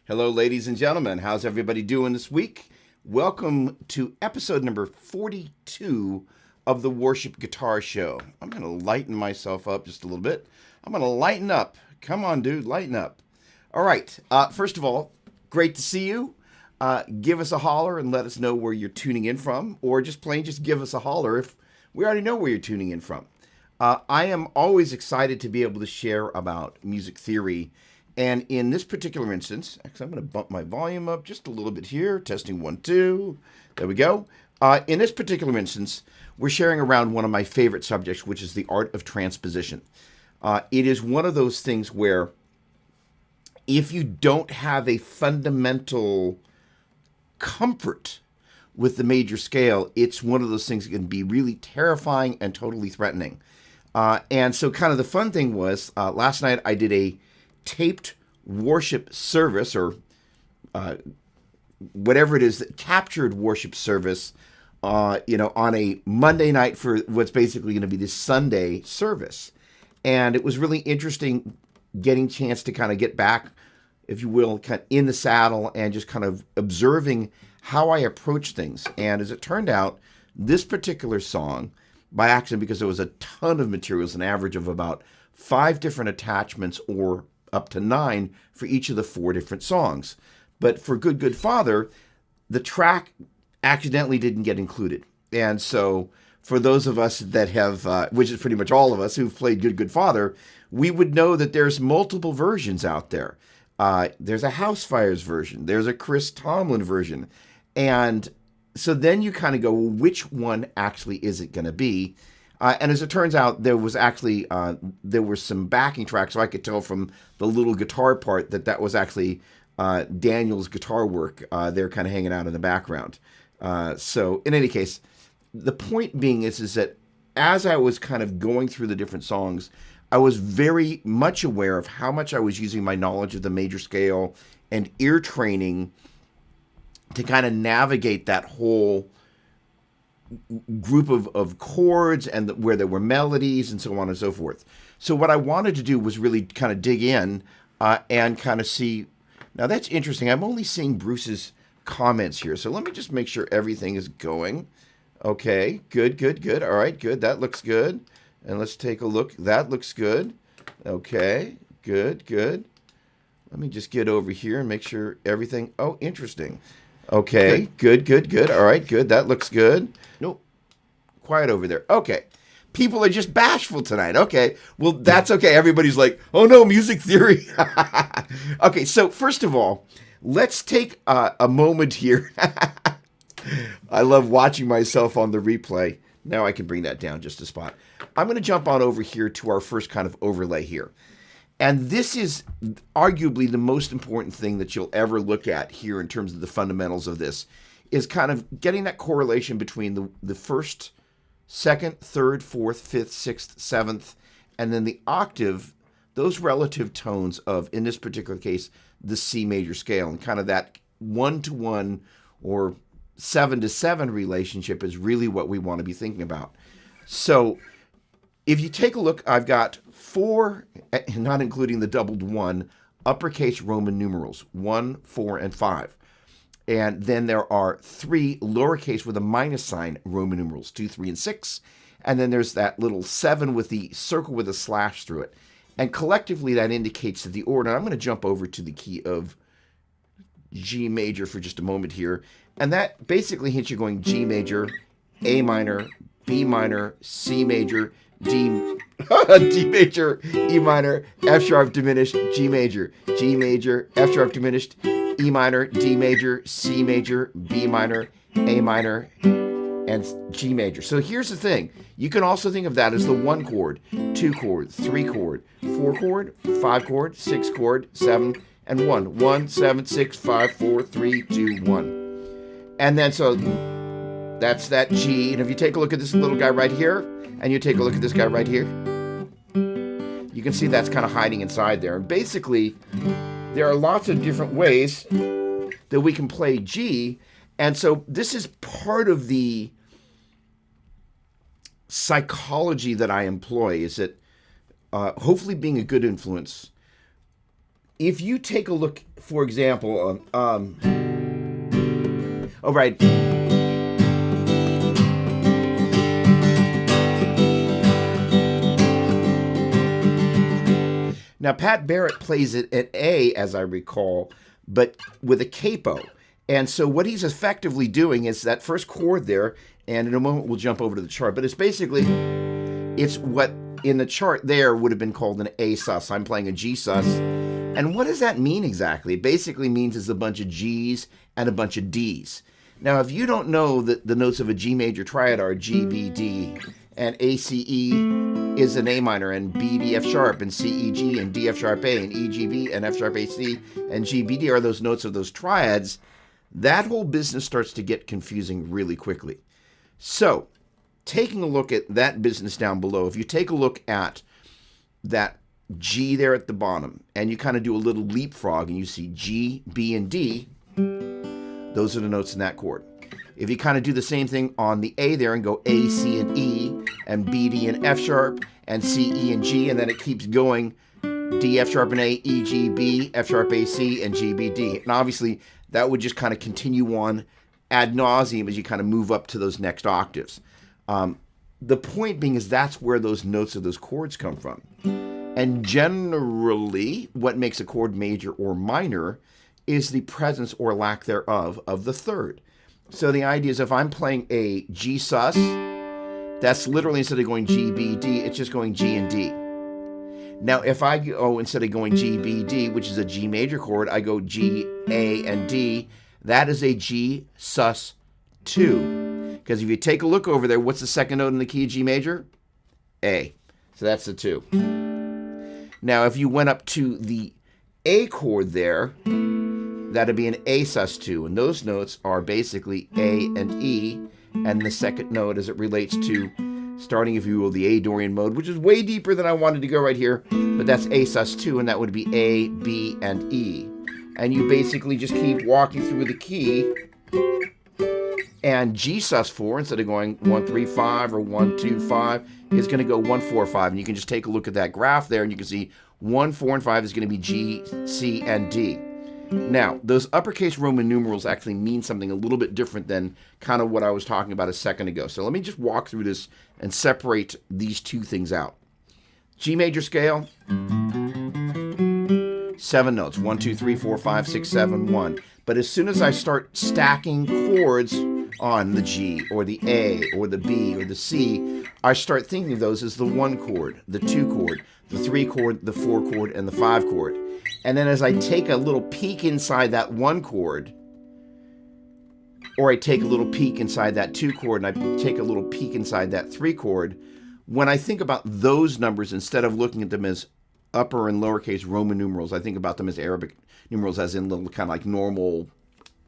Hello, ladies and gentlemen. How's everybody doing this week? Welcome to episode number 42 of the Worship Guitar Show. I'm going to lighten myself up just a little bit. I'm going to lighten up. Come on, dude, lighten up. All right. First of all, great to see you. Give us a holler and let us know where you're tuning in from, or just give us a holler if we already know where you're tuning in from. I am always excited to be able to share about music theory. And in this particular instance, actually, I'm going to bump my volume up just a little bit here. Testing 1, 2. There we go. In this particular instance, we're sharing around one of my favorite subjects, which is the art of transposition. It is one of those things where if you don't have a fundamental comfort with the major scale, it's one of those things that can be really terrifying and totally threatening. And so kind of the fun thing was, last night I did a taped worship service, or whatever it is, that captured worship service, on a Monday night for what's basically going to be this Sunday service. And it was really interesting getting a chance to kind of get back, if you will, kind of in the saddle and just kind of observing how I approach things. And as it turned out, this particular song, by accident, because there was a ton of materials, an average of about 5 different attachments, or up to 9 for each of the 4 different songs. But for Good Father, the track accidentally didn't get included. And so for those of us that have, which is pretty much all of us who've played Good Father, we would know that there's multiple versions out there. There's a House Fires version. There's a Chris Tomlin version. And so then you kind of go, well, which one actually is it going to be? And as it turns out, there was actually, there were some backing tracks, so I could tell from the little guitar part that was actually Daniel's guitar work. They're kind of hanging out in the background. So in any case, the point being is that as I was kind of going through the different songs, I was very much aware of how much I was using my knowledge of the major scale and ear training to kind of navigate that whole group of chords, and where there were melodies and so on and so forth. So what I wanted to do was really kind of dig in and kind of see. Now that's interesting. I'm only seeing Bruce's comments here. So let me just make sure everything is going. Okay, good. All right, good. That looks good. And let's take a look. That looks good. Okay, good. Let me just get over here and make sure everything. Oh, interesting. Okay, good. All right, good. That looks good. Nope. Quiet over there. Okay. People are just bashful tonight. Okay. Well, that's okay. Everybody's like, oh no, music theory. Okay, so first of all, let's take a moment here. I love watching myself on the replay. Now I can bring that down just a spot. I'm going to jump on over here to our first kind of overlay here. And this is arguably the most important thing that you'll ever look at here in terms of the fundamentals of this, is kind of getting that correlation between the first, second, third, fourth, fifth, sixth, seventh, and then the octave, those relative tones of, in this particular case, the C major scale. And kind of that 1-to-1 or 7-to-7 relationship is really what we want to be thinking about. So if you take a look, I've got 4, not including the doubled 1, uppercase Roman numerals, 1, 4, and 5. And then there are 3 lowercase with a minus sign Roman numerals, 2, 3, and 6. And then there's that little 7 with the circle with a slash through it. And collectively that indicates that the order, and I'm going to jump over to the key of G major for just a moment here. And that basically hits you going G major, A minor, B minor, C major, D major, E minor, F sharp diminished, G major, F sharp diminished, E minor, D major, C major, B minor, A minor, and G major. So here's the thing. You can also think of that as the 1 chord, 2 chord, 3 chord, 4 chord, 5 chord, 6 chord, 7, and 1. 1, 7, 6, 5, 4, 3, 2, 1. And then so that's that G. And if you take a look at this little guy right here, and you take a look at this guy right here, you can see that's kind of hiding inside there. And basically, there are lots of different ways that we can play G. And so this is part of the psychology that I employ, is that hopefully being a good influence if you take a look, for example, oh, right. Now, Pat Barrett plays it at A, as I recall, but with a capo. And so what he's effectively doing is that first chord there, and in a moment we'll jump over to the chart, but it's basically, it's what in the chart there would have been called an A sus. I'm playing a G sus. And what does that mean exactly? It basically means it's a bunch of G's and a bunch of D's. Now, if you don't know that the notes of a G major triad are G, B, D, and A, C, E is an A minor, and B, D, F sharp, and C, E, G, and D, F sharp, A, and E, G, B, and F sharp, A, C, and G, B, D are those notes of those triads, that whole business starts to get confusing really quickly. So, taking a look at that business down below, if you take a look at that G there at the bottom, and you kind of do a little leapfrog, and you see G, B, and D, those are the notes in that chord. If you kind of do the same thing on the A there and go A, C, and E, and B, D, and F sharp, and C, E, and G, and then it keeps going D, F sharp, and A, E, G, B, F sharp, A, C, and G, B, D. And obviously, that would just kind of continue on ad nauseum as you kind of move up to those next octaves. The point being is that's where those notes of those chords come from. And generally, what makes a chord major or minor is the presence or lack thereof of the third. So the idea is if I'm playing a G sus, that's literally instead of going G, B, D, it's just going G and D. Now, if I go, instead of going G, B, D, which is a G major chord, I go G, A, and D, that is a G sus 2. Because if you take a look over there, what's the second note in the key of G major? A. So that's the 2. Now, if you went up to the A chord there, that'd be an A sus 2. And those notes are basically A and E. And the second note as it relates to starting, if you will, the A Dorian mode, which is way deeper than I wanted to go right here. But that's A sus 2, and that would be A, B, and E. And you basically just keep walking through the key. And G sus 4, instead of going 1, 3, 5 or 1, 2, 5, is going to go 1, 4, 5. And you can just take a look at that graph there, and you can see 1, 4, and 5 is going to be G, C, and D. Now, those uppercase Roman numerals actually mean something a little bit different than kind of what I was talking about a second ago. So let me just walk through this and separate these two things out. G major scale, 7 notes, 1, 2, 3, 4, 5, 6, 7, 1. But as soon as I start stacking chords on the G or the A or the B or the C, I start thinking of those as the 1 chord, the 2 chord, the 3 chord, the 4 chord, and the 5 chord. And then as I take a little peek inside that 1 chord, or I take a little peek inside that 2 chord, and I take a little peek inside that 3 chord, when I think about those numbers, instead of looking at them as upper and lowercase Roman numerals, I think about them as Arabic numerals, as in little kind of like normal,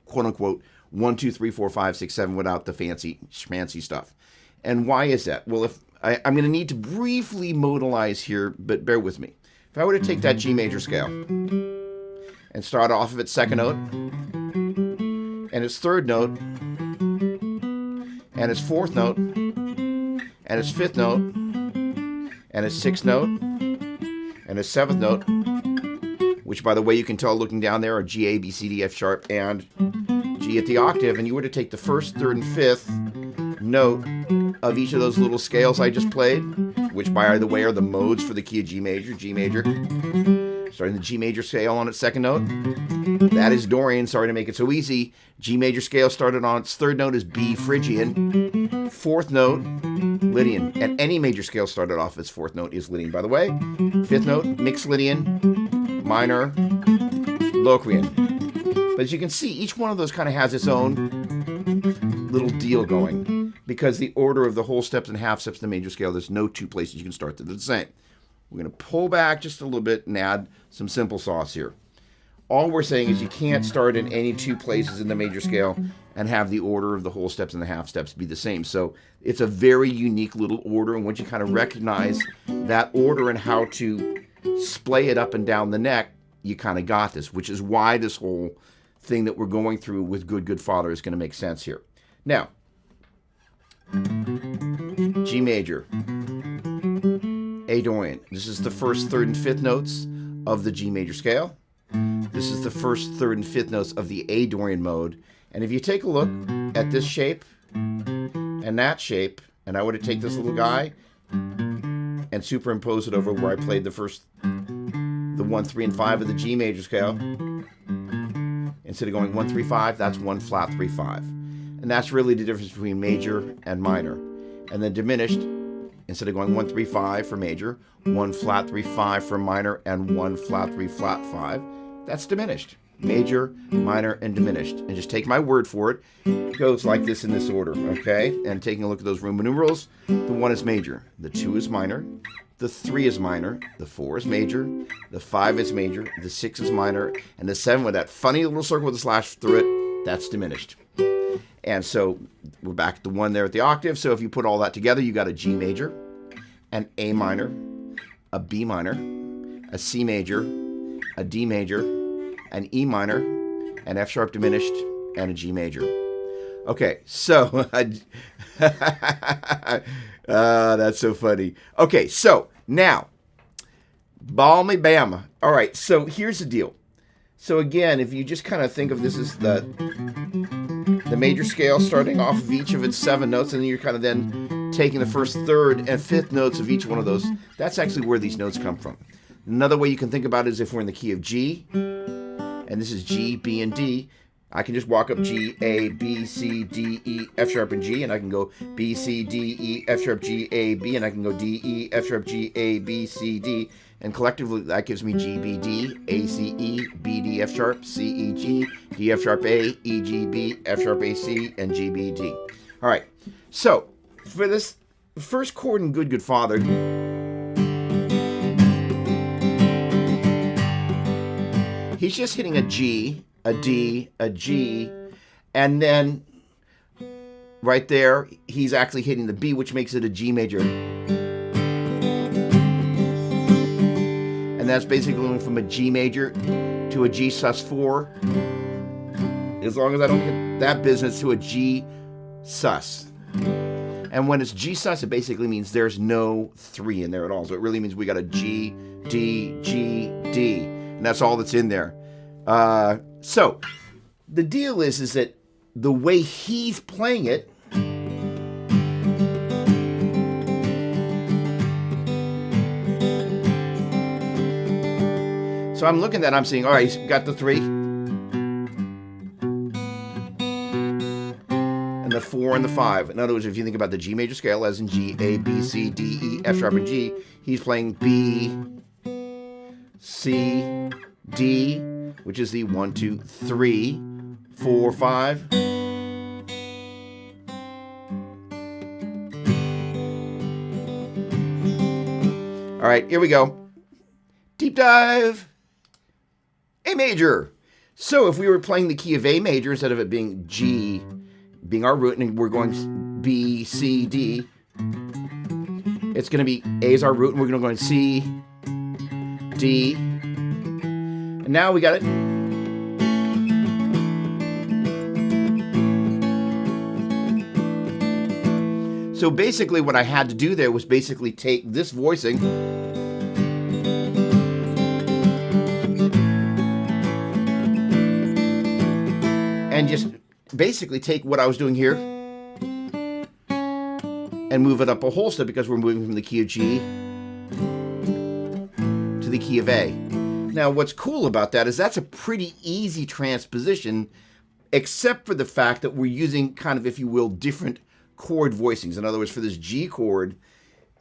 quote unquote, 1, 2, 3, 4, 5, 6, 7 without the fancy schmancy stuff. And why is that? Well, if I'm going to need to briefly modalize here, but bear with me. If I were to take that G major scale and start off of its second note, and its third note, and its fourth note, and its fifth note, and its sixth note, and its seventh note, which, by the way, you can tell looking down there are G, A, B, C, D, F sharp, and G at the octave, and you were to take the first, third, and fifth note of each of those little scales I just played, which, by the way, are the modes for the key of G major, starting the G major scale on its second note. That is Dorian, sorry to make it so easy. G major scale started on its third note is B Phrygian, fourth note, Lydian, and any major scale started off its fourth note is Lydian, by the way. Fifth note, mixed Lydian, minor, Locrian. But as you can see, each one of those kind of has its own little deal going, because the order of the whole steps and half steps in the major scale, there's no two places you can start that are the same. We're going to pull back just a little bit and add some simple sauce here. All we're saying is you can't start in any two places in the major scale and have the order of the whole steps and the half steps be the same. So it's a very unique little order, and once you kind of recognize that order and how to splay it up and down the neck, you kind of got this, which is why this whole thing that we're going through with Good Father is going to make sense here. Now, G major, A Dorian. This is the first, third, and fifth notes of the G major scale. This is the first, third, and fifth notes of the A Dorian mode. And if you take a look at this shape and that shape, and I were to take this little guy and superimpose it over where I played the 1, 3, and 5 of the G major scale, instead of going 1, 3, 5, that's 1 flat 3, 5. And that's really the difference between major and minor. And then diminished, instead of going 1, 3, 5 for major, 1 flat 3, 5 for minor, and 1 flat 3, flat 5, that's diminished. Major, minor, and diminished. And just take my word for it. It goes like this in this order, okay? And taking a look at those Roman numerals, the 1 is major, the 2 is minor, the 3 is minor, the 4 is major, the 5 is major, the 6 is minor, and the 7 with that funny little circle with a slash through it, that's diminished. And so we're back to the 1 there at the octave. So if you put all that together, you got a G major, an A minor, a B minor, a C major, a D major, an E minor, an F sharp diminished, and a G major. Okay, so that's so funny. Okay, so now, balmy bama. All right, so here's the deal. So again, if you just kind of think of this as the major scale starting off of each of its 7 notes, and then you're kind of then taking the first, third, and fifth notes of each one of those, that's actually where these notes come from. Another way you can think about it is if we're in the key of G, and this is G, B, and D, I can just walk up G, A, B, C, D, E, F sharp, and G, and I can go B, C, D, E, F sharp, G, A, B, and I can go D, E, F sharp, G, A, B, C, D, and collectively that gives me G, B, D, A, C, E, B, D, F sharp, C, E, G, D, F sharp, A, E, G, B, F sharp, A, C, and G, B, D. All right, so for this first chord in Good, Good Father, he's just hitting a G, a D, a G, and then right there, he's actually hitting the B, which makes it a G major. And that's basically going from a G major to a G sus4. As long as I don't hit that business to a G sus. And when it's G sus, it basically means there's no 3 in there at all. So it really means we got a G, D, G, D. And that's all that's in there. So the deal is that the way he's playing it, so I'm looking at that, I'm seeing, all right, he's got the 3 and the 4 and the 5. In other words, if you think about the G major scale as in G, A, B, C, D, E, F sharp, and G, he's playing B, C, D, which is the 1, 2, 3, 4, 5. All right, here we go. Deep dive. A major. So if we were playing the key of A major instead of it being G, being our root, and we're going B, C, D, it's going to be A is our root, and we're going to go C, D, and now we got it. So basically what I had to do there was basically take this voicing and just basically take what I was doing here and move it up a whole step because we're moving from the key of G to the key of A. Now, what's cool about that is that's a pretty easy transposition, except for the fact that we're using kind of, if you will, different chord voicings. In other words, for this G chord,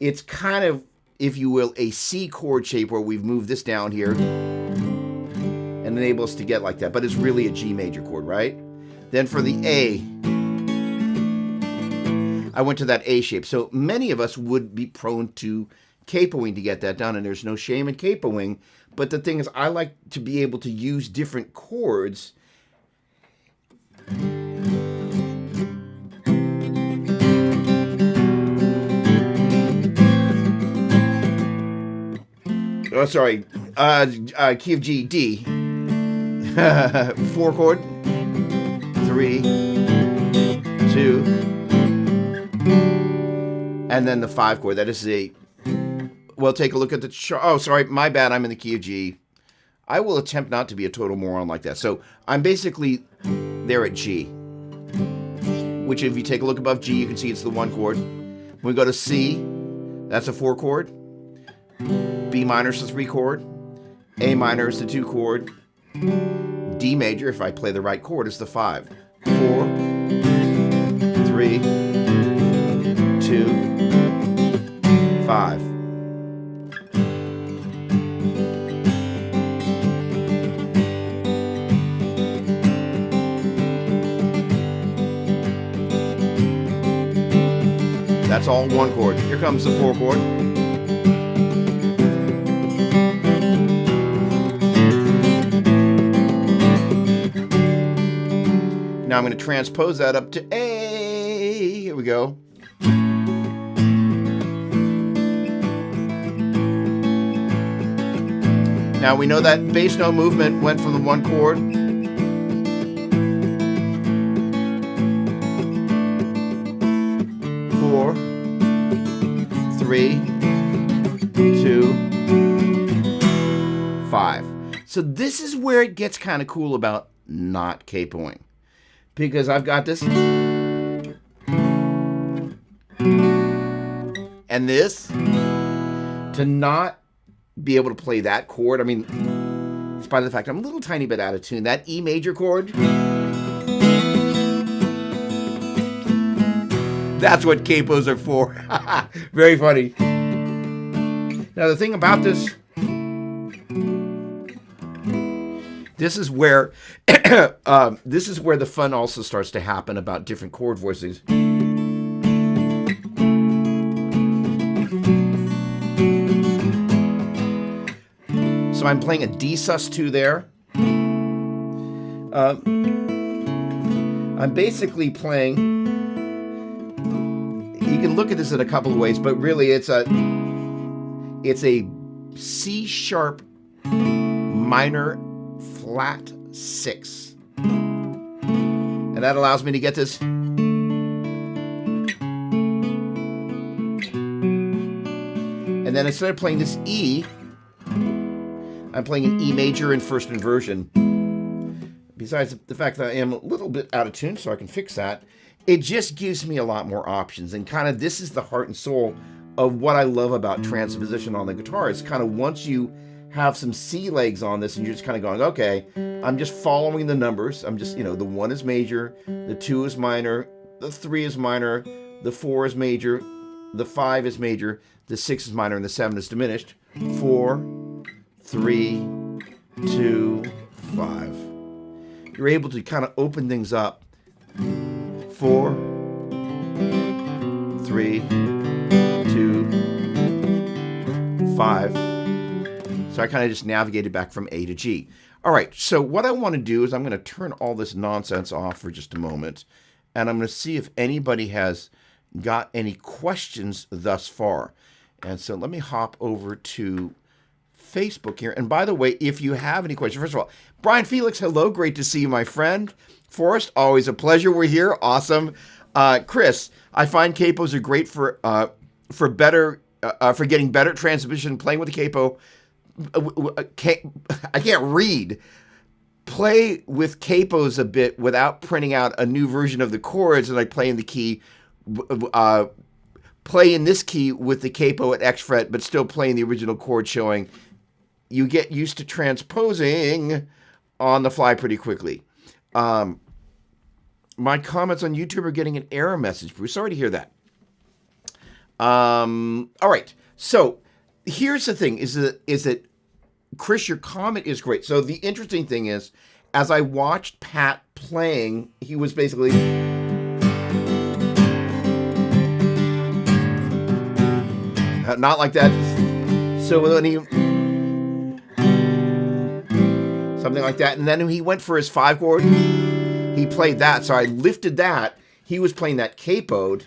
it's kind of, if you will, a C chord shape where we've moved this down here and enable us to get like that. But it's really a G major chord, right? Then for the A, I went to that A shape. So many of us would be prone to capoing to get that done, and there's no shame in capoing. But the thing is, I like to be able to use different chords. Oh, sorry. Key of G, D. 4 chord. 3, 2. And then the 5 chord. That is a... Well, take a look at the chart. Oh, sorry. My bad. I'm in the key of G. I will attempt not to be a total moron like that. So I'm basically there at G, which if you take a look above G, you can see it's the 1 chord. When we go to C, that's a 4 chord. B minor is the 3 chord. A minor is the 2 chord. D major, if I play the right chord, is the 5. 4, 3, 2, 5. That's all 1 chord. Here comes the 4 chord. Now I'm going to transpose that up to A. Here we go. Now we know that bass note movement went from the 1 chord four, 3, 2, 5. So this is where it gets kind of cool about not capoing. Because I've got this and this, to not be able to play that chord, I mean, in spite of the fact I'm a little tiny bit out of tune, that E major chord, that's what capos are for. Very funny. Now the thing about this is where this is where the fun also starts to happen about different chord voices. So I'm playing a D sus2 there. I'm basically playing, you can look at this in a couple of ways, but really it's a C sharp minor flat 6. And that allows me to get this. And then instead of playing this E, I'm playing an E major in first inversion. Besides the fact that I am a little bit out of tune, so I can fix that, it just gives me a lot more options. And kind of this is the heart and soul of what I love about transposition on the guitar. It's kind of once you have some C legs on this and you're just kind of going, okay, I'm just following the numbers. I'm just, the 1 is major, the 2 is minor, the 3 is minor, the 4 is major, the 5 is major, the 6 is minor, and the 7 is diminished. 4, 3, 2, 5. You're able to kind of open things up. 4, 3, 2, 5. So I kind of just navigated back from A to G. All right, so what I want to do is I'm going to turn all this nonsense off for just a moment, and I'm going to see if anybody has got any questions thus far. And so let me hop over to Facebook here. And by the way, if you have any questions, first of all, Brian Felix, hello, great to see you, my friend. Forrest, always a pleasure. We're here, awesome. Chris, I find capos are great for getting better transposition, playing with the capo. I can't read. Play with capos a bit without printing out a new version of the chords and like playing the key. Play in this key with the capo at X fret, but still playing the original chord showing. You get used to transposing on the fly pretty quickly. My comments on YouTube are getting an error message. We're sorry to hear that. All right. So here's the thing: is that Chris, your comment is great. So the interesting thing is, as I watched Pat playing, he was basically not like that. So when he something like that, and then when he went for his 5 chord, he played that. So I lifted that. He was playing that capoed,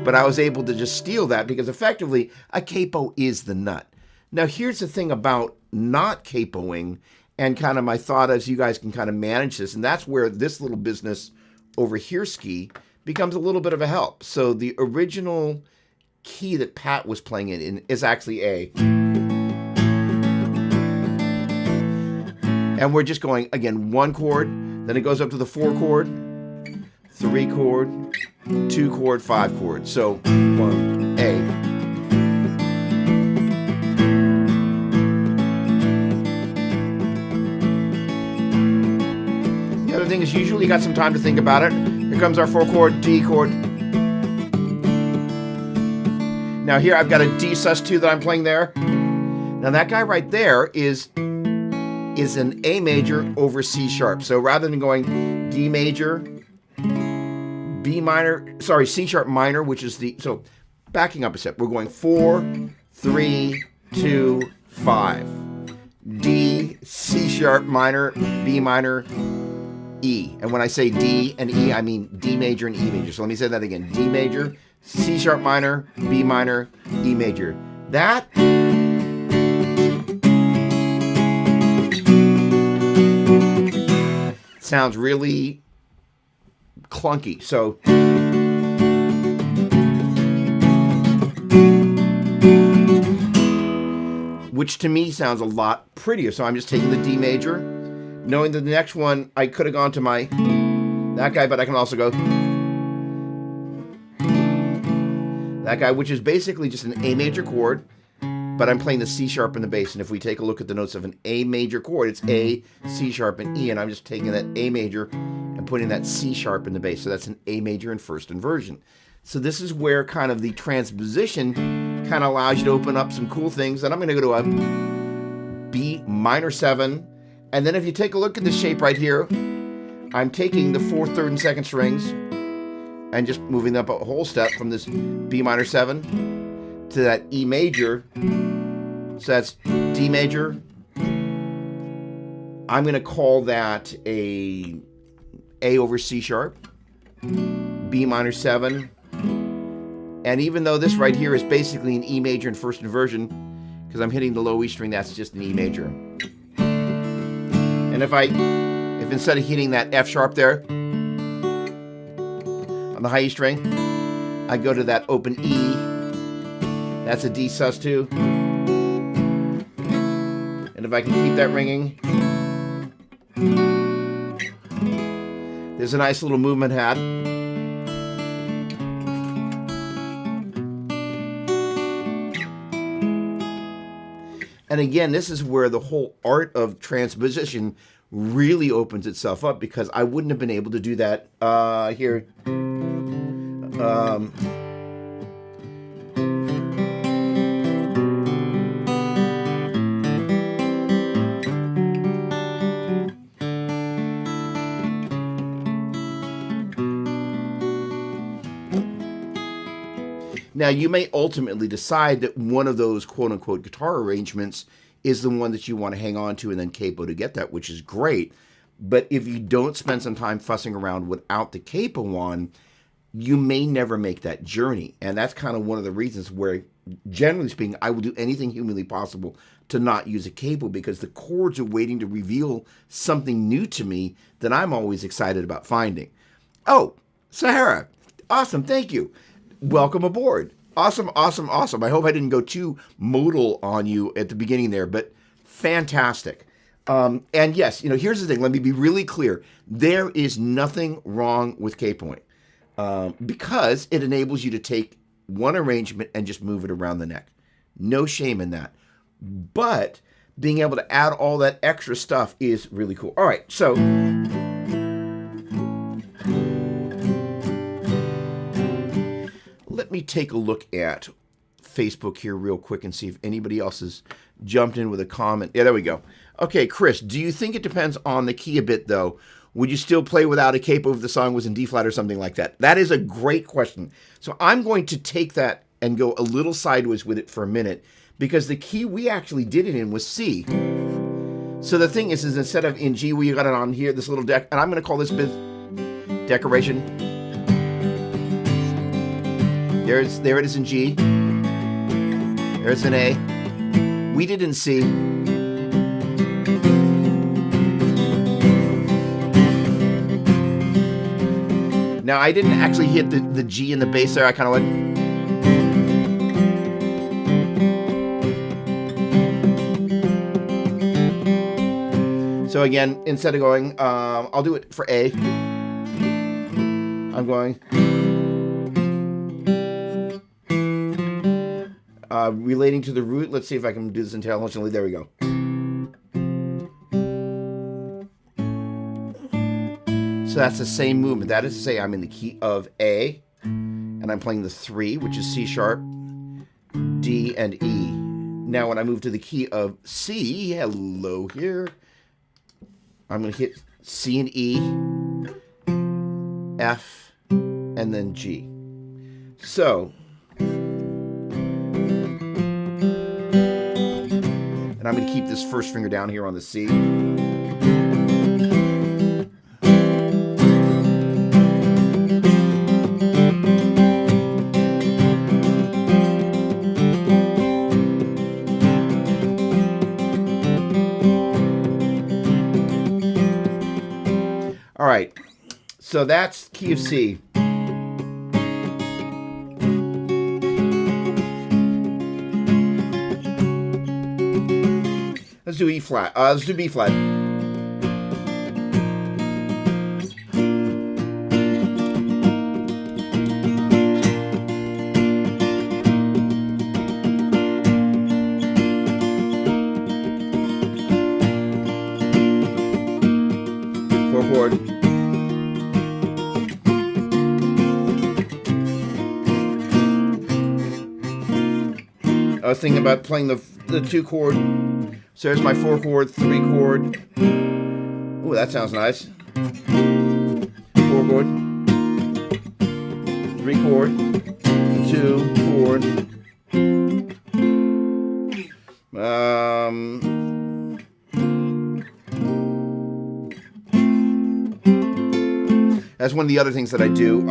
but I was able to just steal that because effectively a capo is the nut. Now here's the thing about not capoing and kind of my thought as you guys can kind of manage this, and that's where this little business over here ski becomes a little bit of a help. So the original key that Pat was playing in is actually A. And we're just going, again, 1 chord, then it goes up to the 4 chord, 3 chord, 2 chord, 5 chord. So 1, A. The other thing is usually you got some time to think about it. Here comes our 4 chord, D chord. Now here I've got a D sus2 that I'm playing there. Now that guy right there is an A major over C sharp. So rather than going D major, B minor, sorry, C sharp minor, which is the, so backing up a step, we're going 4, 3, 2, 5. D, C sharp minor, B minor, E. And when I say D and E, I mean D major and E major. So let me say that again. D major, C sharp minor, B minor, E major. That sounds really clunky. So which to me sounds a lot prettier. So I'm just taking the D major, knowing that the next one I could have gone to my that guy, but I can also go that guy, which is basically just an A major chord, but I'm playing the C sharp in the bass. And if we take a look at the notes of an A major chord, it's A, C sharp, and E, and I'm just taking that A major and putting that C sharp in the bass. So that's an A major in first inversion. So this is where kind of the transposition kind of allows you to open up some cool things. And I'm going to go to a B minor 7. And then if you take a look at the shape right here, I'm taking the 4th, 3rd, and 2nd strings and just moving up a whole step from this B minor 7 to that E major. So that's D major. I'm going to call that a over C sharp, B minor 7. And even though this right here is basically an E major in first inversion, because I'm hitting the low E string, that's just an E major. And if instead of hitting that F sharp there on the high E string, I go to that open E, that's a D sus2. And if I can keep that ringing, there's a nice little movement hat. And again, this is where the whole art of transposition really opens itself up, because I wouldn't have been able to do that here. Now, you may ultimately decide that one of those quote-unquote guitar arrangements is the one that you want to hang on to and then capo to get that, which is great. But if you don't spend some time fussing around without the capo on, you may never make that journey. And that's kind of one of the reasons where, generally speaking, I will do anything humanly possible to not use a capo, because the chords are waiting to reveal something new to me that I'm always excited about finding. Oh, Sahara, awesome, thank you. Welcome aboard. Awesome, awesome, awesome. I hope I didn't go too modal on you at the beginning there, but fantastic. And yes, here's the thing. Let me be really clear. There is nothing wrong with K-point, because it enables you to take one arrangement and just move it around the neck. No shame in that. But being able to add all that extra stuff is really cool. All right, so let me take a look at Facebook here real quick and see if anybody else has jumped in with a comment. Yeah, there we go. Okay, Chris, do you think it depends on the key a bit, though? Would you still play without a capo if the song was in D flat or something like that? That is a great question. So I'm going to take that and go a little sideways with it for a minute, because the key we actually did it in was C. So the thing is instead of in G, we got it on here, this little deck, and I'm going to call this bit decoration. There it is in G. There's an A. We did in C. Now, I didn't actually hit the G in the bass there. I kind of went. So again, instead of going, I'll do it for A. I'm going relating to the root. Let's see if I can do this intelligently. There we go. So that's the same movement. That is to say, I'm in the key of A, and I'm playing the 3, which is C sharp, D, and E. Now when I move to the key of C, hello here, I'm going to hit C and E, F, and then G. So, and I'm going to keep this first finger down here on the C. All right, so that's key of C. Let's do E flat. Let's do B flat. Four chord. I was thinking about playing the 2 chord. So there's my 4 chord, 3 chord. Ooh, that sounds nice. 4 chord, 3 chord, 2 chord. That's one of the other things that I do.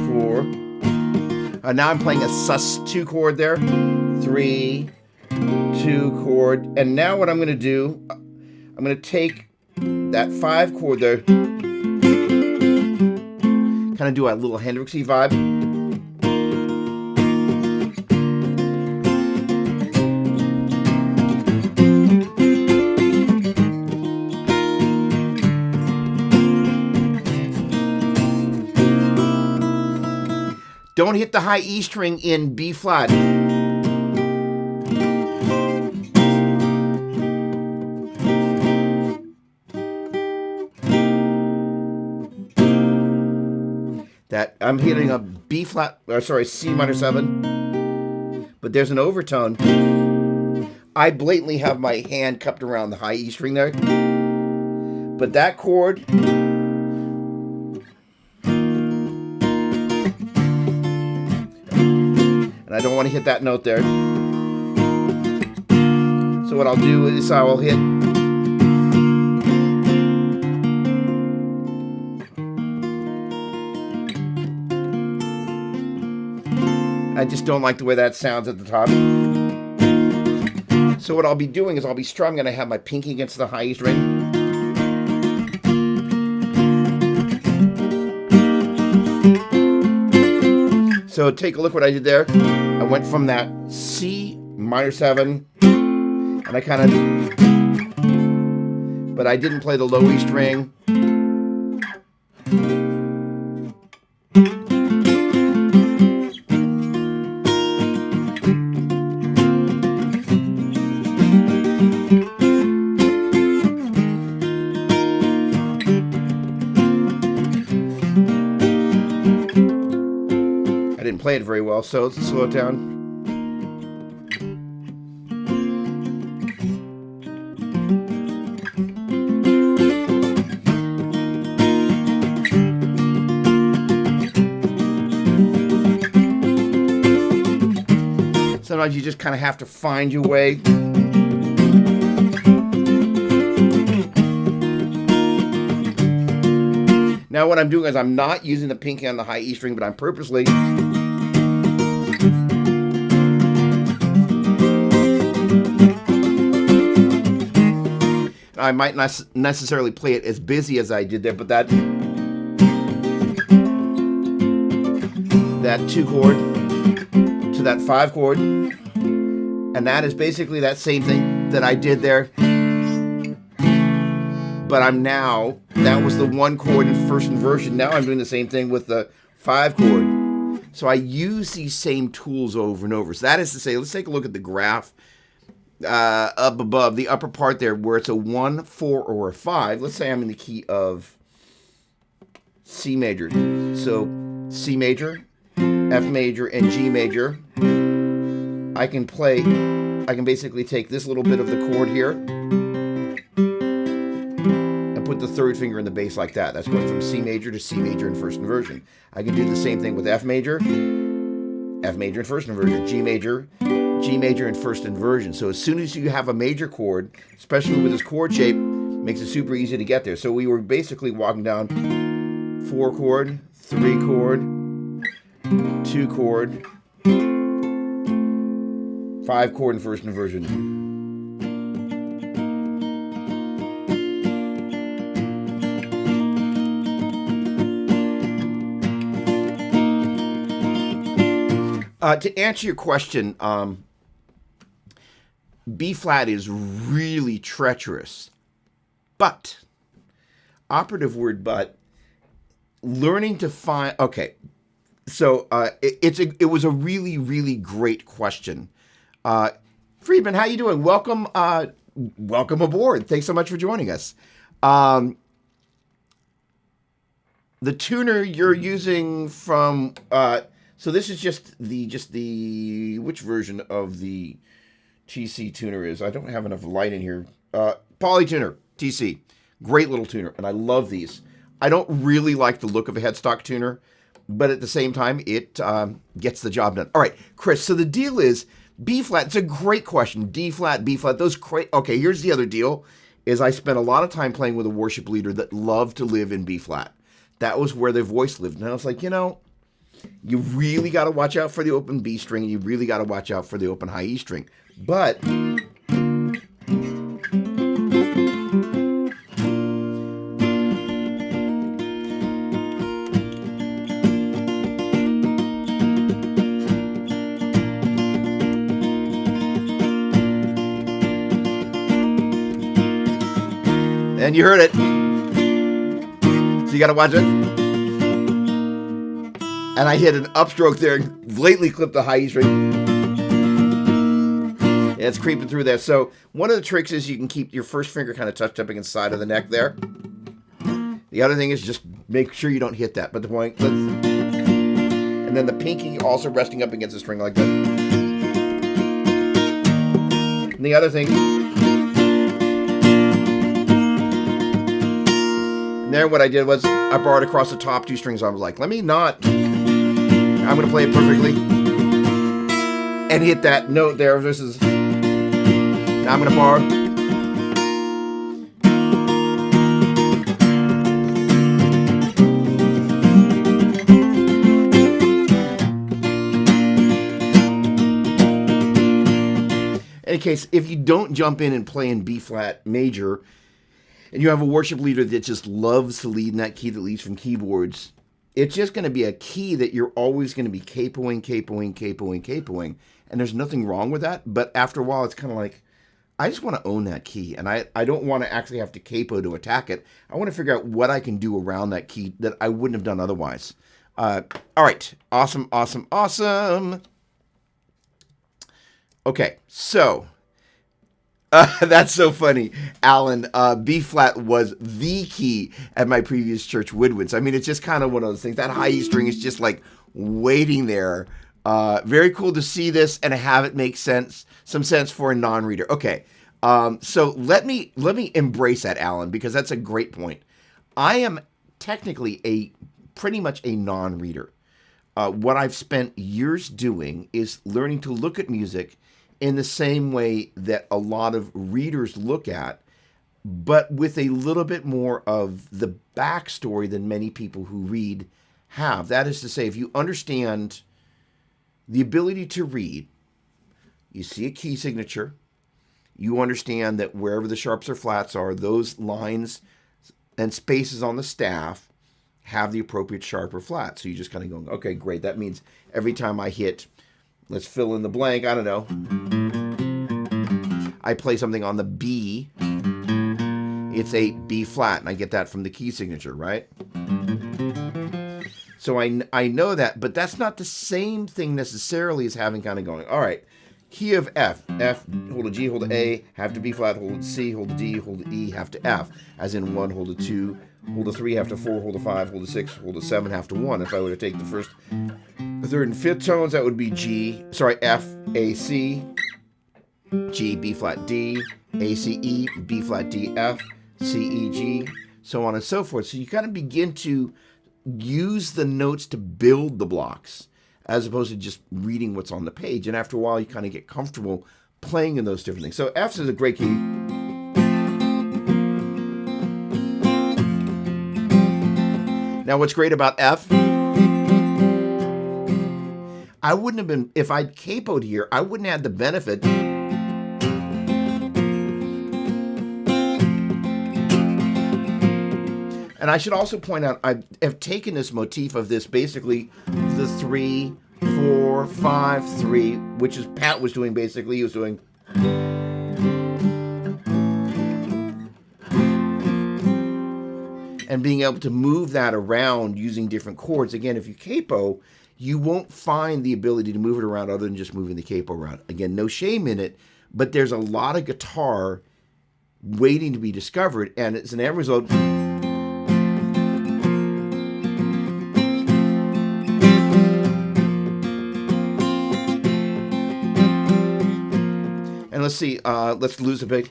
4. Now I'm playing a sus 2 chord there. 3, 2 chord. And now what I'm going to do, I'm going to take that 5 chord there. Kind of do a little Hendrixy vibe. Don't hit the high E string in B flat. That I'm hitting a B flat, or sorry, C minor 7, but there's an overtone. I blatantly have my hand cupped around the high E string there, but that chord, and I don't want to hit that note there. So what I'll do is I will hit I just don't like the way that sounds at the top. So what I'll be doing is I'll be strumming and I have my pinky against the high E string. So take a look what I did there. I went from that C minor 7 and I kind of, but I didn't play the low E string. I didn't play it very well, so let's slow it down. Sometimes you just kind of have to find your way. Now what I'm doing is I'm not using the pinky on the high E string, but I'm purposely I might not necessarily play it as busy as I did there, but that 2 chord to that 5 chord, and that is basically that same thing that I did there. but that was the 1 chord in first inversion. Now I'm doing the same thing with the 5 chord. So I use these same tools over and over. So that is to say, let's take a look at the graph up above, the upper part there, where it's a 1, 4, or a 5. Let's say I'm in the key of C major. So C major, F major, and G major. I can basically take this little bit of the chord here and put the 3rd finger in the bass like that. That's going from C major to C major in first inversion. I can do the same thing with F major in first inversion, G major in first inversion. So as soon as you have a major chord, especially with this chord shape, makes it super easy to get there. So we were basically walking down 4 chord, 3 chord, 2 chord, 5 chord in first inversion. To answer your question, B flat is really treacherous, but, operative word but, learning to find, okay, so it was a really, really great question. Friedman, how you doing? Welcome aboard. Thanks so much for joining us. The tuner you're using from, so this is just the which version of the TC tuner is? I don't have enough light in here. Polytuner TC, great little tuner, and I love these. I don't really like the look of a headstock tuner, but at the same time, it gets the job done. All right, Chris. So the deal is B flat. It's a great question. D flat, B flat. Those great. Okay, here's the other deal: is I spent a lot of time playing with a worship leader that loved to live in B flat. That was where their voice lived, and I was like, you really got to watch out for the open B string, and you really got to watch out for the open high E string. But and you heard it, so you got to watch it. And I hit an upstroke there and blatantly clipped the high E string. Yeah, it's creeping through there. So one of the tricks is you can keep your first finger kind of tucked up against the side of the neck there. The other thing is just make sure you don't hit that. But the point, and then the pinky also resting up against the string like that. And the other thing, and there what I did was I borrowed across the top 2 strings. I was like, let me not. I'm going to play it perfectly and hit that note there. This is, now I'm going to borrow. In any case, if you don't jump in and play in B flat major, and you have a worship leader that just loves to lead in that key that leads from keyboards, it's just going to be a key that you're always going to be capoing. And there's nothing wrong with that. But after a while, it's kind of like, I just want to own that key. And I don't want to actually have to capo to attack it. I want to figure out what I can do around that key that I wouldn't have done otherwise. All right. Awesome. Okay. So that's so funny, Alan. B flat was the key at my previous church, Woodwinds. I mean, it's just kind of one of those things. That high E string is just like waiting there. Very cool to see this and have it make sense, some sense for a non-reader. Okay, so let me embrace that, Alan, because that's a great point. I am technically pretty much a non-reader. What I've spent years doing is learning to look at music in the same way that a lot of readers look at, but with a little bit more of the backstory than many people who read have. That is to say, if you understand the ability to read, you see a key signature, you understand that wherever the sharps or flats are, those lines and spaces on the staff have the appropriate sharp or flat. So you just kind of go, okay, great. That means every time I hit, let's fill in the blank, I don't know, I play something on the B, it's a B flat, and I get that from the key signature, right? So I know that, but that's not the same thing necessarily as having kind of going, all right, key of F, hold a G, hold a A, half to B flat, hold a C, hold a D, hold a E, half to F, as in 1, hold a 2, hold a 3, half to 4, hold a 5, hold a 6, hold a 7, half to 1. If I were to take the first, the third, and fifth tones, that would be F, A, C, G, B flat, D, A, C, E, B flat, D, F, C, E, G, so on and so forth. So you kind of begin to use the notes to build the blocks as opposed to just reading what's on the page. And after a while, you kind of get comfortable playing in those different things. So F is a great key. Now, what's great about F, I wouldn't have been, if I'd capoed here, I wouldn't have had the benefit. And I should also point out, I have taken this motif of this, basically the 3, 4, 5, 3, which is Pat was doing basically. He was doing. And being able to move that around using different chords. Again, if you capo, you won't find the ability to move it around other than just moving the capo around. Again, no shame in it, but there's a lot of guitar waiting to be discovered, and it's an end result. And let's see, let's lose a bit.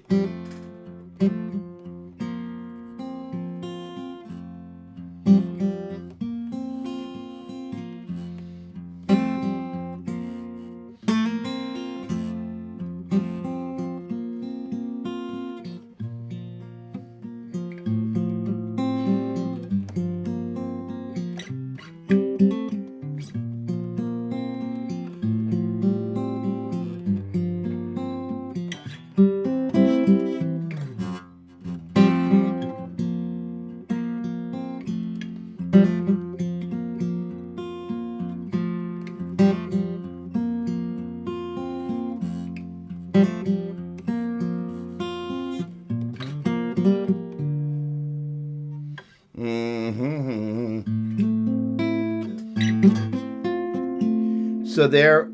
So there,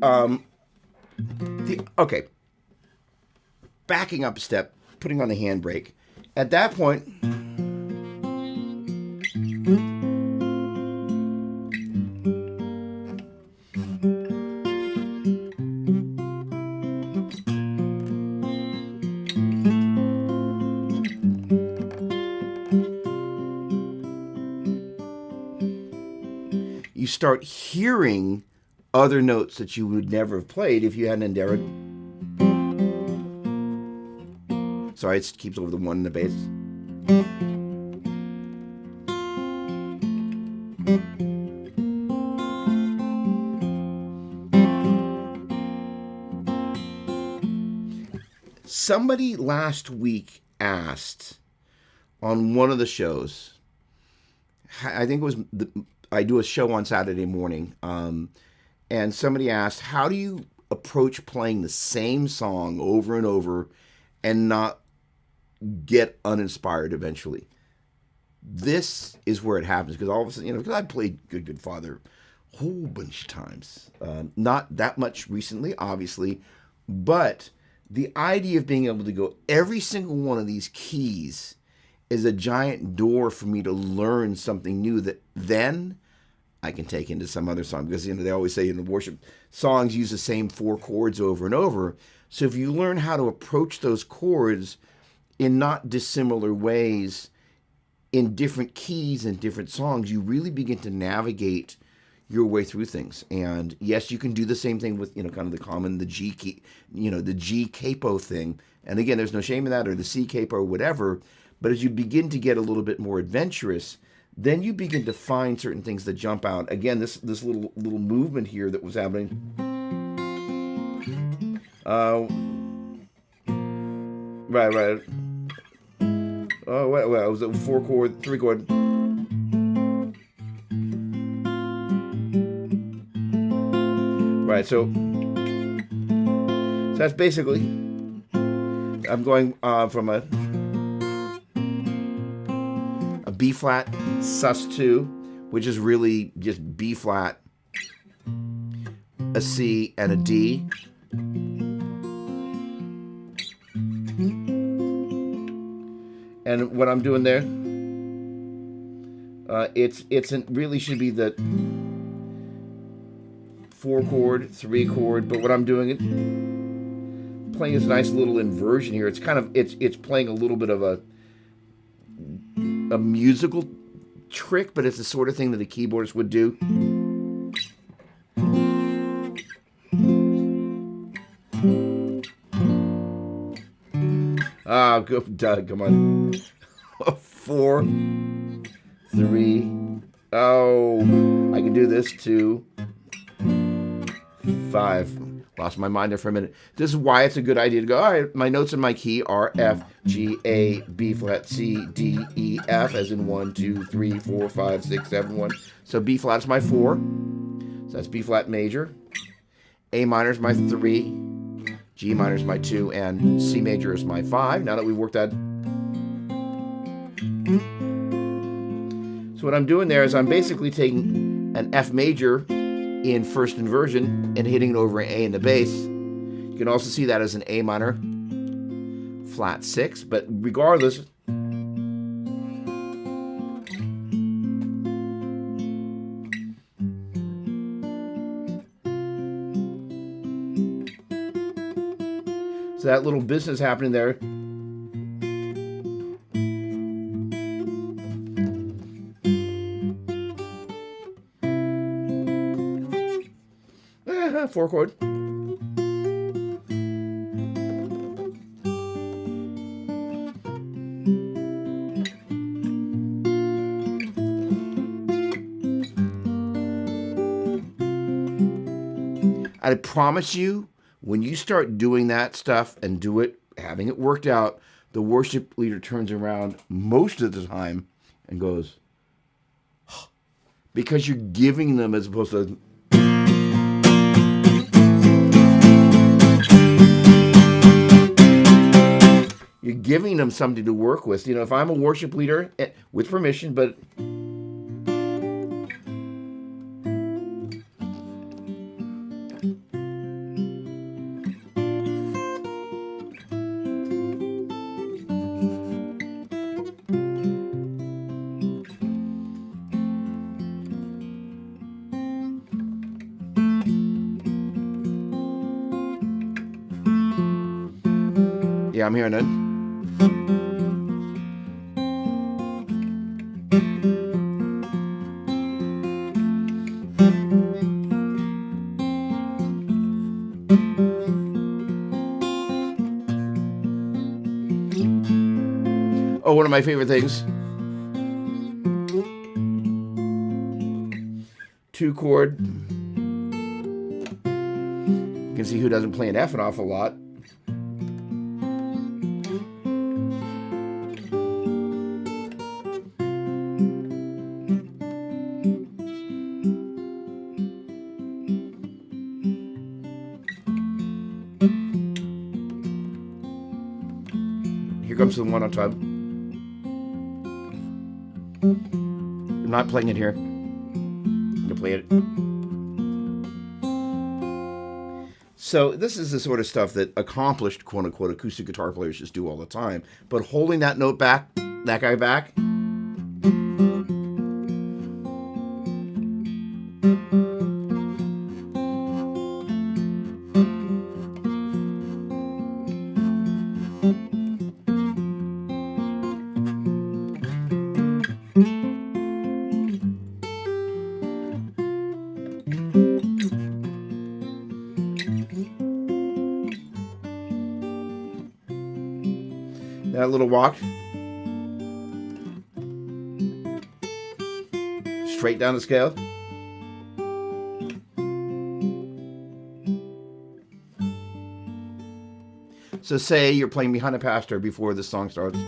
okay, backing up a step, putting on the handbrake. At that point, you start hearing other notes that you would never have played if you hadn't endeavored. Sorry, it keeps over the 1 in the bass. Somebody last week asked on one of the shows, I think it was, I do a show on Saturday morning, and somebody asked, how do you approach playing the same song over and over and not get uninspired eventually? This is where it happens, because all of a sudden, because I've played Good Father a whole bunch of times. Not that much recently, obviously, but the idea of being able to go every single one of these keys is a giant door for me to learn something new that then I can take into some other song, because they always say in the worship songs use the same 4 chords over and over. So if you learn how to approach those chords in not dissimilar ways in different keys and different songs, you really begin to navigate your way through things. And yes, you can do the same thing with kind of the common, the G key, the G capo thing. And again, there's no shame in that, or the C capo or whatever. But as you begin to get a little bit more adventurous, then you begin to find certain things that jump out. Again, this little movement here that was happening. Right. Oh, well, it was a 4 chord, 3 chord. Right, so that's basically, I'm going from a. B flat sus2, which is really just B flat, a C, and a D. And what I'm doing there, really should be the 4 chord, 3 chord, but what I'm doing, playing this nice little inversion here. It's kind of it's playing a little bit of a musical trick, but it's the sort of thing that a keyboardist would do. Ah, go, Doug, come on. 4, 3. Oh, I can do this 2, 5. Lost my mind there for a minute. This is why it's a good idea to go, all right, my notes in my key are F, G, A, B flat, C, D, E, F, as in 1, 2, 3, 4, 5, 6, 7, 1. So B flat is my 4. So that's B flat major. A minor is my 3. G minor is my 2, and C major is my 5. Now that we've worked that. So what I'm doing there is I'm basically taking an F major in first inversion and hitting it over an A in the bass. You can also see that as an A minor flat 6, but regardless, so that little business happening there. Four chord. I promise you, when you start doing that stuff and do it, having it worked out, the worship leader turns around most of the time and goes, because you're giving them as opposed to. You're giving them something to work with. You know, if I'm a worship leader, with permission, but yeah, I'm hearing it. Oh, one of my favorite things. 2 chord. You can see who doesn't play an F an awful lot. Here comes the one on top. I'm not playing it here. I'm going to play it. So this is the sort of stuff that accomplished, quote-unquote, acoustic guitar players just do all the time. But holding that note back, that guy back, that little walk, straight down the scale. So say you're playing behind a pastor before the song starts.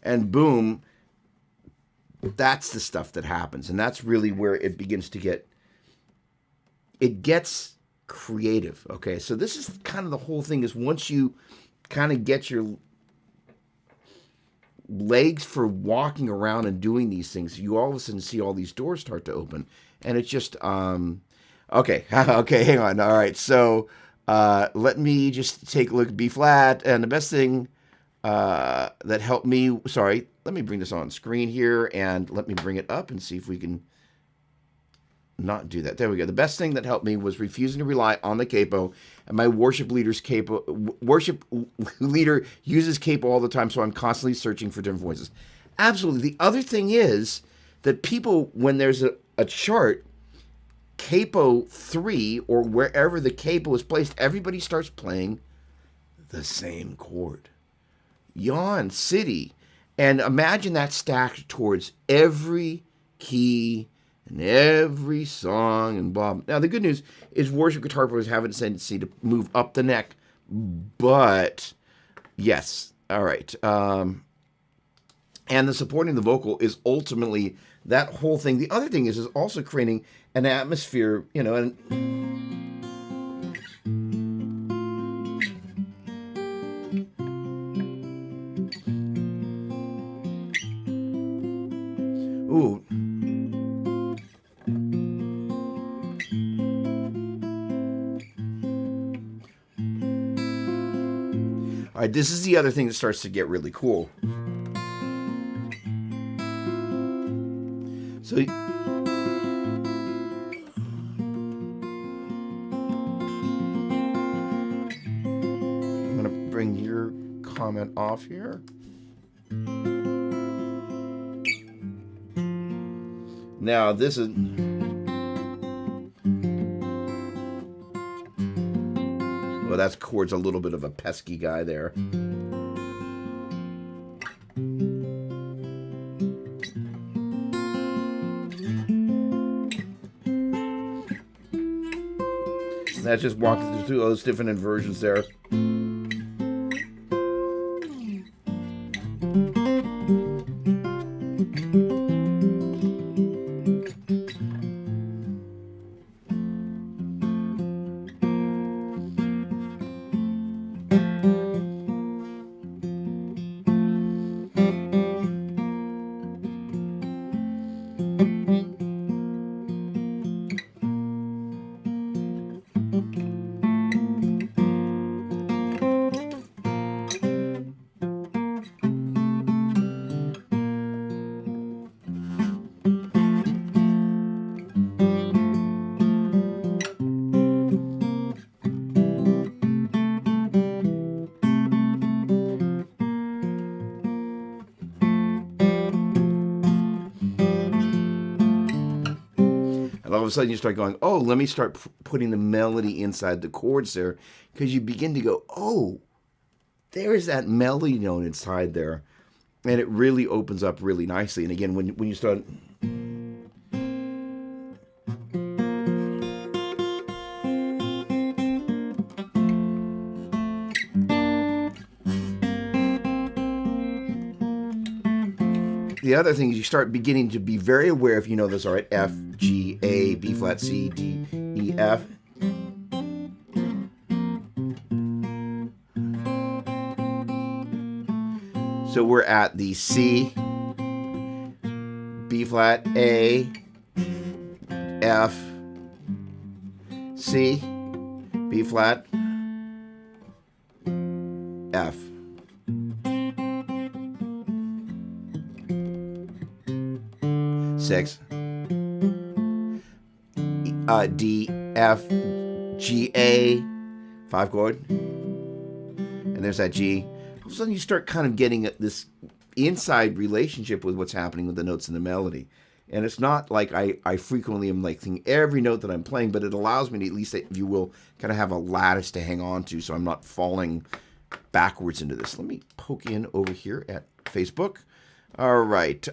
and boom, that's the stuff that happens. And that's really where it begins to gets creative. Okay, so this is kind of the whole thing, is once you kind of get your legs for walking around and doing these things, you all of a sudden see all these doors start to open. And it's just, okay, okay, hang on. All right, so let me just take a look at B flat. And the best thing that helped me, sorry, let me bring this on screen here and let me bring it up and see if we can not do that. There we go. The best thing that helped me was refusing to rely on the capo, and my worship leader uses capo all the time, so I'm constantly searching for different voices. Absolutely. The other thing is that people, when there's a chart, capo 3 or wherever the capo is placed, everybody starts playing the same chord. Yawn, city. And imagine that stacked towards every key and every song and blah. Now, the good news is worship guitar players have a tendency to move up the neck, but yes, all right. And the supporting the vocal is ultimately that whole thing. The other thing is also creating an atmosphere, you know, and ooh. All right, this is the other thing that starts to get really cool. So I'm going to bring your comment off here. Now, this is... well, that's chord's a little bit of a pesky guy there. That's just walking through those different inversions there. And all of a sudden you start going, oh, let me start putting the melody inside the chords there, because you begin to go, oh, there's that melody note inside there. And it really opens up really nicely. And again, when you start... The other thing is you start beginning to be very aware if you know this, all right, F, G, A, B flat, C, D, E, F. So we're at the C, B flat, A, F, C, B flat, F. Six, D, F, G, A, 5 chord, and there's that G. All of a sudden you start kind of getting this inside relationship with what's happening with the notes in the melody. And it's not like I frequently am like thinking every note that I'm playing, but it allows me to, at least, if you will, kind of have a lattice to hang on to, so I'm not falling backwards into this. Let me poke in over here at Facebook. All right.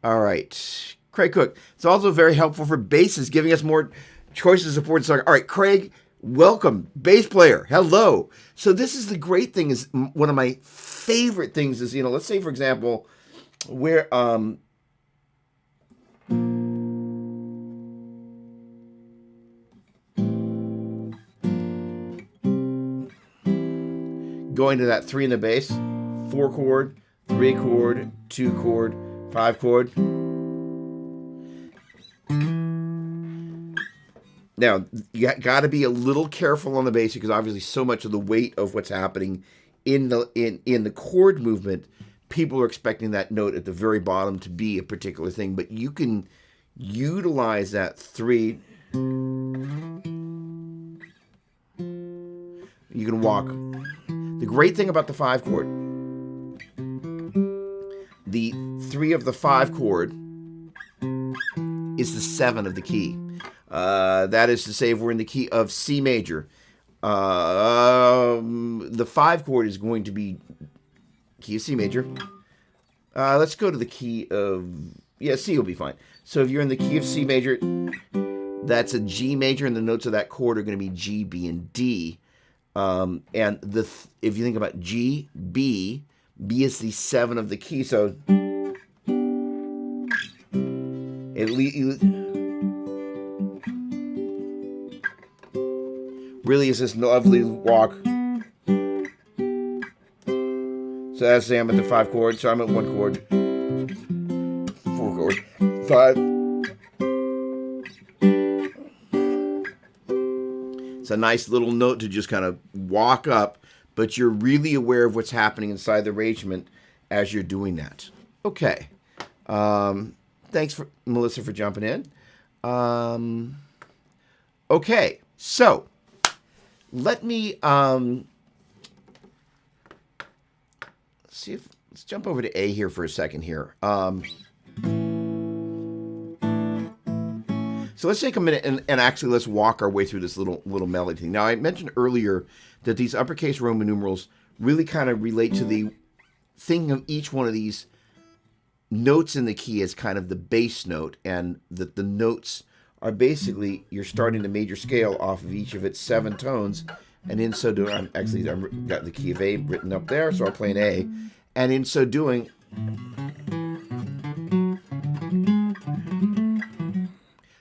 All right, Craig Cook. It's also very helpful for basses, giving us more choices of support song. All right, Craig, Welcome, bass player. Hello. So this is the great thing is one of my favorite things is, let's say for example, where going to that 3 in the bass, 4 chord, 3 chord, 2 chord, 5 chord. Now, you got to be a little careful on the bass because obviously so much of the weight of what's happening in the chord movement, people are expecting that note at the very bottom to be a particular thing, but you can utilize that 3. You can walk. The great thing about the 5 chord, the 3 of the 5 chord is the 7 of the key. That is to say, if we're in the key of C major, the 5 chord is going to be key of C major. Let's go to the key of, C will be fine. So if you're in the key of C major, that's a G major, and the notes of that chord are going to be G, B, and D. And if you think about G, B is the 7 of the key. So really is this lovely walk. So that's say I'm at the 5 chord, so I'm at 1 chord, 4 chord, 5. It's a nice little note to just kind of walk up, but you're really aware of what's happening inside the arrangement as you're doing that. Okay. Thanks, Melissa, for jumping in. Okay, so let me see if let's jump over to A here for a second here. So let's take a minute and actually let's walk our way through this little melody thing. Now, I mentioned earlier that these uppercase Roman numerals really kind of relate to the thing of each one of these notes in the key as kind of the bass note, and that the notes are basically, you're starting the major scale off of each of its 7 tones, and in so doing, I've got the key of A written up there, so I'll play an A, and in so doing,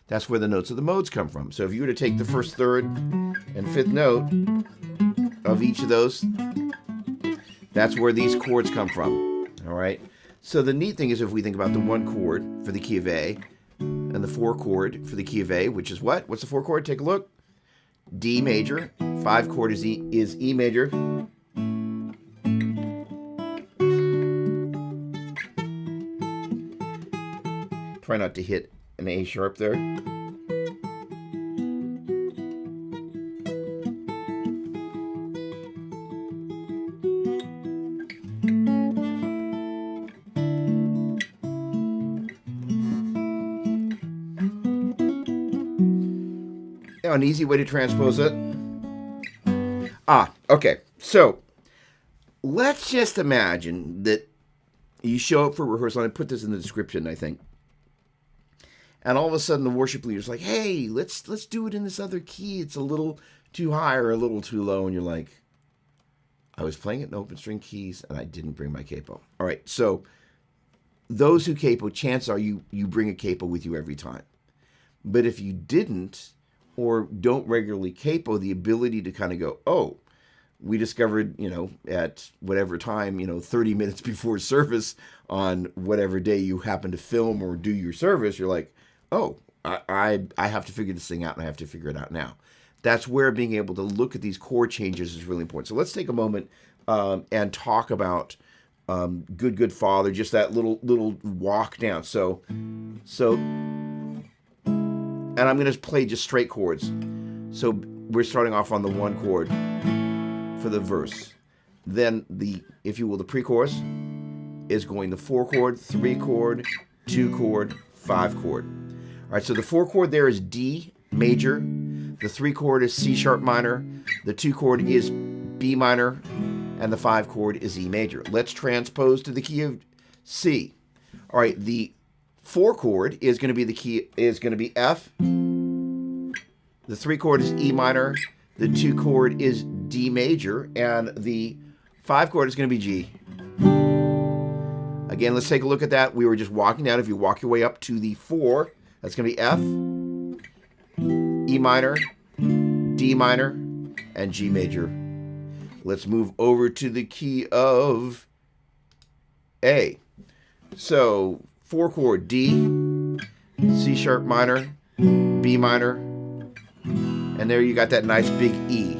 that's where the notes of the modes come from. So if you were to take the first, third, and fifth note of each of those, that's where these chords come from. All right. So the neat thing is, if we think about the 1 chord for the key of A and the 4 chord for the key of A, which is what? What's the 4 chord? Take a look. D major. 5 chord is E major. Try not to hit an A sharp there. An easy way to transpose it. Okay. So let's just imagine that you show up for rehearsal, and I put this in the description, I think. And all of a sudden the worship leader's like, hey, let's do it in this other key. It's a little too high or a little too low. And you're like, I was playing it in open string keys and I didn't bring my capo. All right. So those who capo, chances are you bring a capo with you every time. But if you didn't, or don't regularly capo, the ability to kind of go, oh, we discovered, at whatever time, 30 minutes before service on whatever day you happen to film or do your service, you're like, oh, I have to figure this thing out, and I have to figure it out now. That's where being able to look at these chord changes is really important. So let's take a moment and talk about Good Father, just that little walk down. So. And I'm going to play just straight chords. So we're starting off on the 1 chord for the verse. Then if you will, the pre-chorus is going the 4 chord, 3 chord, 2 chord, 5 chord. All right, so the 4 chord there is D major. The 3 chord is C sharp minor. The 2 chord is B minor. And the 5 chord is E major. Let's transpose to the key of C. All right, the 4 chord is going to be F. The 3 chord is E minor. The 2 chord is D major, and the 5 chord is going to be G. Again, let's take a look at that. We were just walking down. If you walk your way up to the 4, that's going to be F, E minor, D minor, and G major. Let's move over to the key of A. So 4 chord D, C sharp minor, B minor, and there you got that nice big E.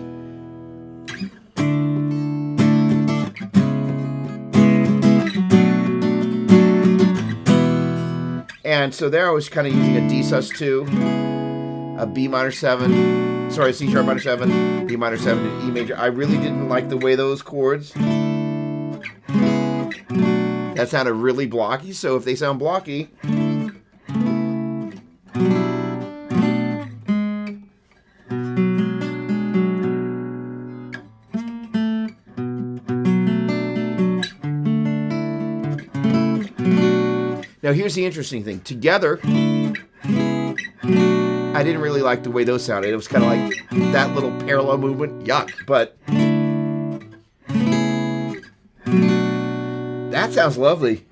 And so there I was kind of using a D sus2, a B minor 7, sorry, C sharp minor 7, B minor 7, and E major. I really didn't like the way those chords, that sounded really blocky, so if they sound blocky, now here's the interesting thing. Together, I didn't really like the way those sounded. It was kind of like that little parallel movement. Yuck. But that sounds lovely.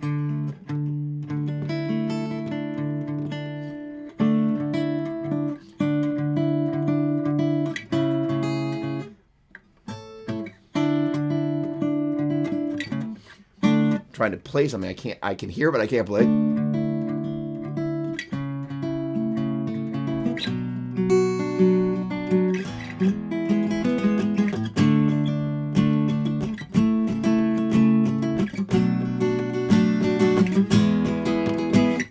Trying to play something I can hear, but I can't play.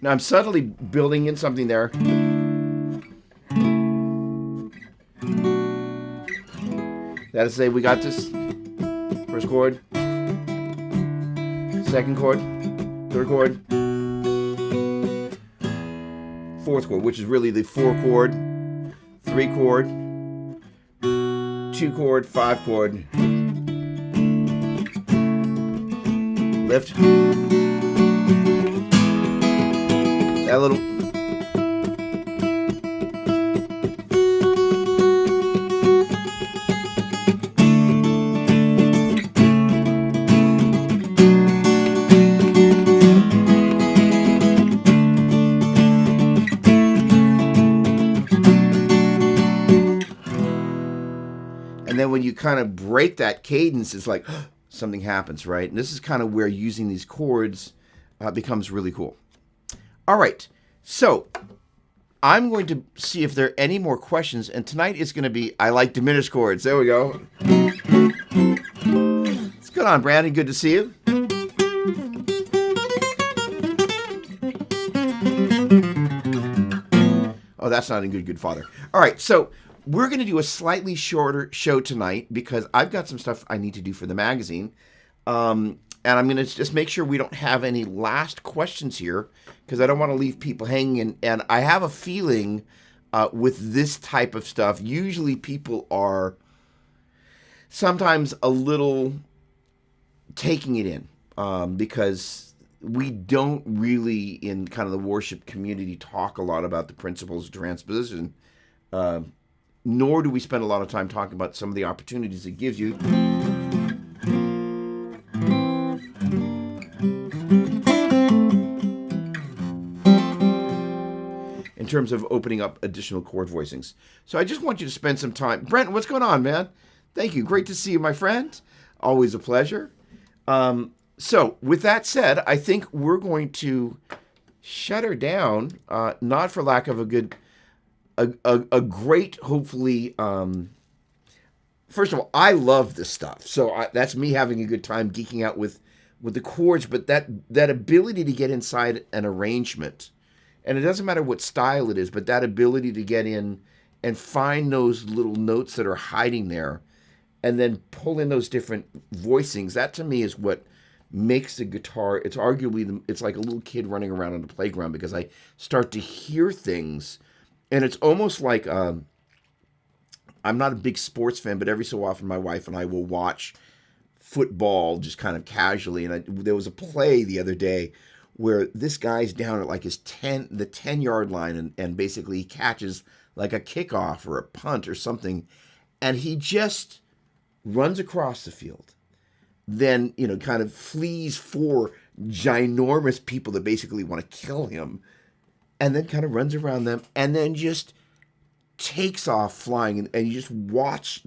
Now I'm subtly building in something there. That is to say, we got this first chord, second chord, third chord, fourth chord, which is really the 4 chord, 3 chord, 2 chord, 5 chord, lift. That little. And then when you kind of break that cadence, it's like something happens, right? And this is kind of where using these chords becomes really cool. All right, so I'm going to see if there are any more questions, and tonight is going to be I like diminished chords. There we go. What's going on, Brandon? Good to see you. Oh, that's not a good father. All right, so we're going to do a slightly shorter show tonight because I've got some stuff I need to do for the magazine. And I'm going to just make sure we don't have any last questions here because I don't want to leave people hanging. And I have a feeling with this type of stuff, usually people are sometimes a little taking it in because we don't really, in kind of the worship community, talk a lot about the principles of transposition, nor do we spend a lot of time talking about some of the opportunities it gives you. In terms of opening up additional chord voicings. So I just want you to spend some time. Brent, what's going on, man? Thank you. Great to see you, my friend. Always a pleasure. So with that said, I think we're going to shut her down, not for lack of a great, hopefully, first of all, I love this stuff. So that's me having a good time geeking out with the chords, but that ability to get inside an arrangement, and it doesn't matter what style it is, but that ability to get in and find those little notes that are hiding there and then pull in those different voicings, that to me is what makes the guitar, it's arguably, it's like a little kid running around on the playground because I start to hear things, and it's almost like, I'm not a big sports fan, but every so often my wife and I will watch football just kind of casually, and there was a play the other day where this guy's down at like the 10-yard line and basically he catches like a kickoff or a punt or something, And he just runs across the field, then, kind of flees for ginormous people that basically want to kill him, and then kind of runs around them, and then just takes off flying. And you just watch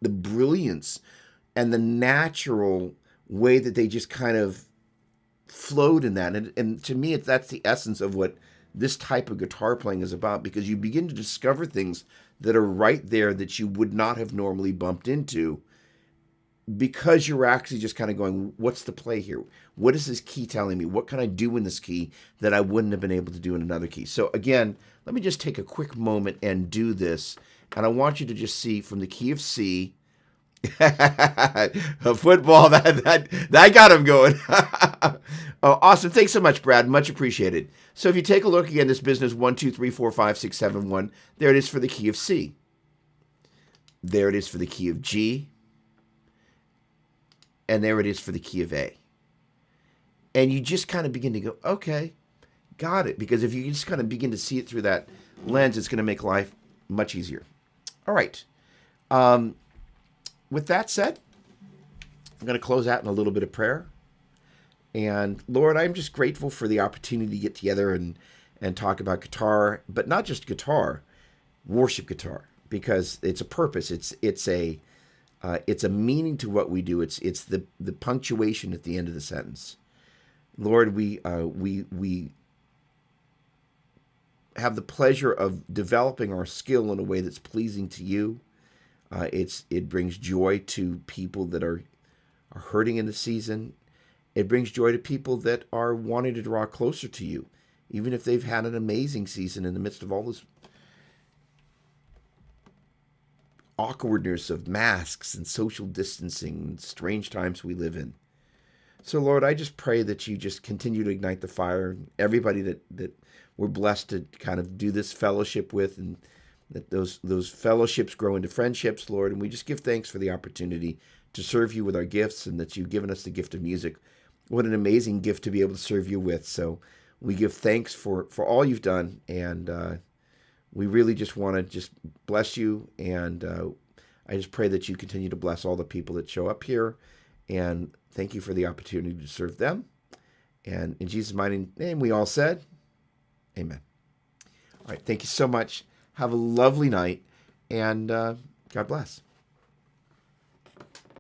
the brilliance and the natural way that they just kind of flowed in that. And to me, that's the essence of what this type of guitar playing is about, because you begin to discover things that are right there that you would not have normally bumped into, because you're actually just kind of going, what's the play here? What is this key telling me? What can I do in this key that I wouldn't have been able to do in another key? So again, let me just take a quick moment and do this. And I want you to just see from the key of C, a football, that got him going. Oh, awesome. Thanks so much, Brad. Much appreciated. So if you take a look again, this business 1, 2, 3, 4, 5, 6, 7, 1, there it is for the key of C. There it is for the key of G. And there it is for the key of A. And you just kind of begin to go, okay, got it. Because if you just kind of begin to see it through that lens, it's going to make life much easier. All right. With that said, I'm going to close out in a little bit of prayer. And Lord, I'm just grateful for the opportunity to get together and talk about guitar, but not just guitar, worship guitar, because it's a purpose. It's a meaning to what we do. It's the punctuation at the end of the sentence. Lord, we have the pleasure of developing our skill in a way that's pleasing to you. It brings joy to people that are hurting in the season. It brings joy to people that are wanting to draw closer to you, even if they've had an amazing season in the midst of all this awkwardness of masks and social distancing and strange times we live in. So, Lord, I just pray that you just continue to ignite the fire. Everybody that we're blessed to kind of do this fellowship with, and that those fellowships grow into friendships, Lord. And we just give thanks for the opportunity to serve you with our gifts, and that you've given us the gift of music. What an amazing gift to be able to serve you with. So we give thanks for all you've done, and we really just want to just bless you. And I just pray that you continue to bless all the people that show up here, and thank you for the opportunity to serve them. And in Jesus' mighty name, we all said, amen. All right, thank you so much. Have a lovely night, and God bless.